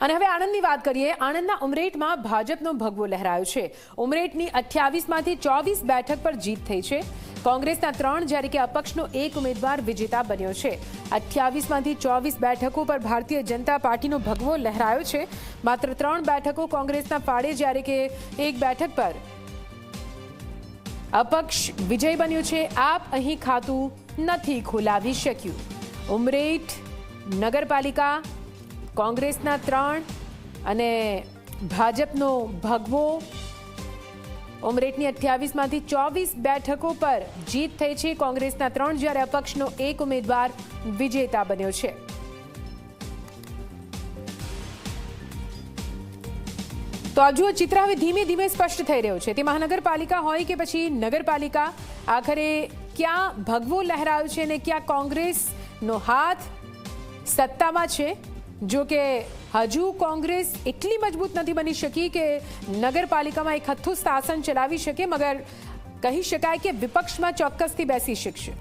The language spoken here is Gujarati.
અને હવે આણંદની વાત કરીએ। આણંદના ઉમરેઠમાં ભાજપનો ભગવો લહેરાયો છે। ઉમરેઠની 28માંથી 24 બેઠક પર જીત થઈ છે। કોંગ્રેસના 3 જ્યારે કે અપક્ષનો 1 ઉમેદવાર વિજેતા બન્યો છે। 28માંથી 24 બેઠકો પર ભારતીય જનતા પાર્ટીનો ભગવો લહેરાયો છે। માત્ર 3 બેઠકો કોંગ્રેસના ફાળે જ્યારે કે 1 બેઠક પર અપક્ષ વિજય બન્યો છે। આપ અહીં ખાતું નથી ખોલાવી શક્યું। ઉમરેઠ નગરપાલિકા કોંગ્રેસના 3 અને ભાજપનો ભગવો। ઉમરેઠની 28માંથી 24 બેઠકો પર જીત થઈ છે। કોંગ્રેસના 3 જ્યારે અપક્ષનો 1 ઉમેદવાર વિજેતા બન્યો છે। તો આ જુઓ ચિત્ર હવે ધીમે ધીમે સ્પષ્ટ થઈ રહ્યો છે। તે મહાનગરપાલિકા હોય કે પછી નગરપાલિકા, આખરે ક્યાં ભગવો લહેરાયો છે અને ક્યાં કોંગ્રેસનો હાથ સત્તામાં છે। જો કે હજુ કોંગ્રેસ એટલી મજબૂત નથી બની શકી કે નગરપાલિકામાં એક હથ્થું શાસન ચલાવી શકે, મગર કહી શકાય કે વિપક્ષમાં ચોક્કસથી બેસી શકશે।